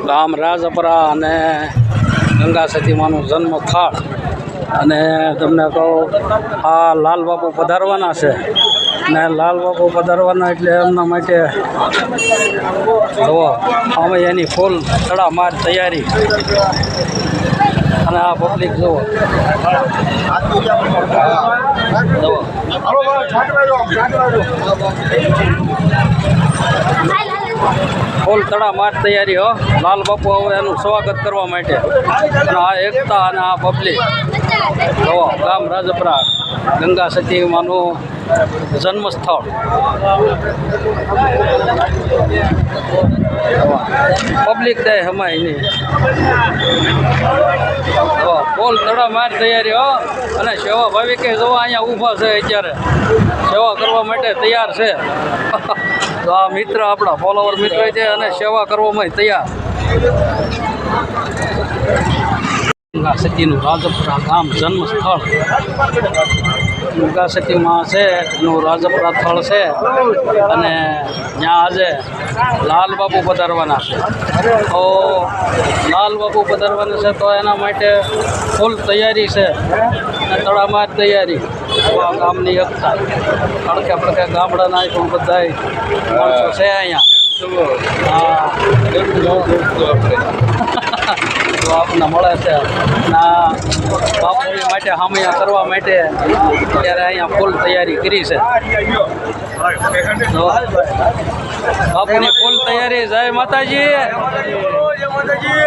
ગામ રાજપરા અને ગંગા સતીમાનું જન્મ સ્થળ અને તમને કહું આ લાલબાપુ પધારવાના છે ને લાલબાપુ પધારવાના એટલે એમના માટે જુઓ અમે એની ફૂલ તડામાર તૈયારી અને આ પબ્લિક જુઓ ફૂલ તડામાર તૈયારી હો લાલ બાપુ હવે એનું સ્વાગત કરવા માટે અને આ એકતા અને આ પબ્લિક જુઓ ગામ રાજપરા ગંગા સતીમાનું જન્મ સ્થળ પબ્લિક થાય હમાય નહીં ફૂલ તડામાર તૈયારી હો અને સેવા ભાવિકે જોવા અહીંયા ઊભા છે અત્યારે સેવા કરવા માટે તૈયાર છે તો આ મિત્ર આપણા ફોલોવર મિત્ર છે અને સેવા કરવામાં તૈયાર ગંગા સતીનું રાજપરા ગામ જન્મ સ્થળ ગંગા સતીમાં છે એનું રાજપરા સ્થળ છે અને ત્યાં આજે લાલબાપુ પધારવાના છે તો લાલબાપુ પધારવાના છે તો એના માટે ફૂલ તૈયારી છે અને તડામાર તૈયારી આ ગામની એકતા અડકે પડકે ગામડાના પણ બધા માણસો છે અહીંયા તો આપણને મળે છે ના બાપુની માટે હામૈયા કરવા માટે ત્યારે અહીંયા ફૂલ તૈયારી કરી છે બાપુની ફૂલ તૈયારી જય માતાજી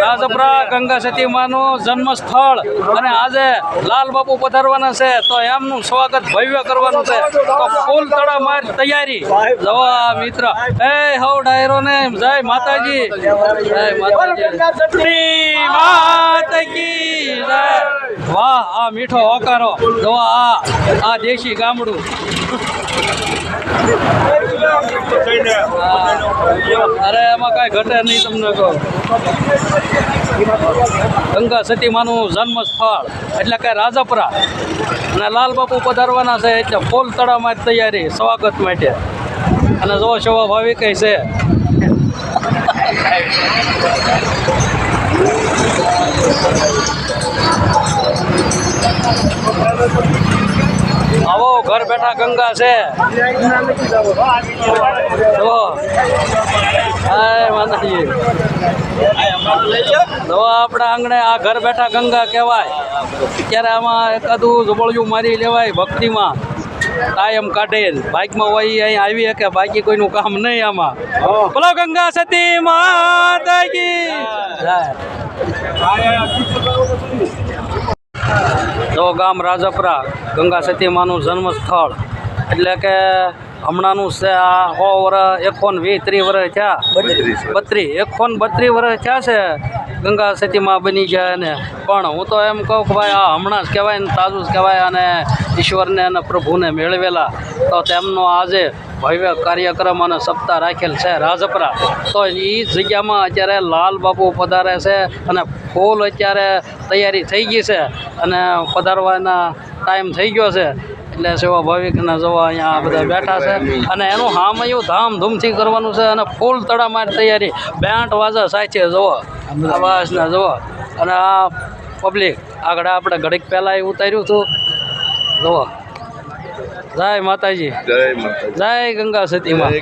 રાજપરા ગંગા સતીમાનું જન્મ સ્થળ અને આજે લાલ બાપુ પધારવાના છે તો એમનું સ્વાગત ભવ્ય કરવાનું છે તો ફૂલ તડામાર તૈયારી જવા મિત્ર એ હવ ડાયરો ને જય માતાજી જય માતાજી માતાજી જય વાહ આ મીઠો હોકારો જવા આ દેશી ગામડું અરે એમાં કાંઈ ઘટે નહીં તમને કહો ગંગા સતીમાનું જન્મ સ્થળ એટલે કે રાજપરા અને લાલબાપુ પધારવાના છે એટલે ફૂલ તડામાર તૈયારી સ્વાગત માટે અને જો સેવા ભાવિક છે આવો ઘર બેઠા ગંગા છે આપણા આંગણે આ ઘર બેઠા ગંગા કહેવાય ત્યારે આમાં એકાદું ઝબળિયું મારી લેવાય ભક્તિમાં કાયમ કાઢે બાઇકમાં હોય અહીં આવી શકે બાકી કોઈનું કામ નહીં આમાં બોલો ગંગા સતી માતાજી તો ગામ રાજપરા ગંગા સતીમાનું જન્મ સ્થળ એટલે કે હમણાંનું છે આ 120 વર્ષ થયા 132 વર્ષ થયા છે ગંગા સતીમાં બની જાય ને પણ હું તો એમ કહું કે ભાઈ આ હમણાં જ કહેવાય ને તાજું જ કહેવાય અને ઈશ્વરને અને પ્રભુને મેળવેલા તો તેમનો આજે ભવ્ય કાર્યક્રમ અને સપ્તાહ રાખેલ છે રાજપરા તો એ જગ્યામાં અત્યારે લાલ બાપુ પધારે છે અને ફૂલ અત્યારે તૈયારી થઈ ગઈ છે અને પધારવાના ટાઈમ થઈ ગયો છે એટલે સેવા ભાવિકના જોવા અહીંયા બધા બેઠા છે અને એનું હામયું ધામધૂમથી કરવાનું છે અને ફૂલ તડામાર તૈયારી બેન્ટ વાજા સાચે જુઓ આવાસના જુઓ અને આ પબ્લિક આગળ આપણે ઘડીક પહેલાં ઉતાર્યું હતું જુઓ જય માતાજી જય ગંગા સતીમાં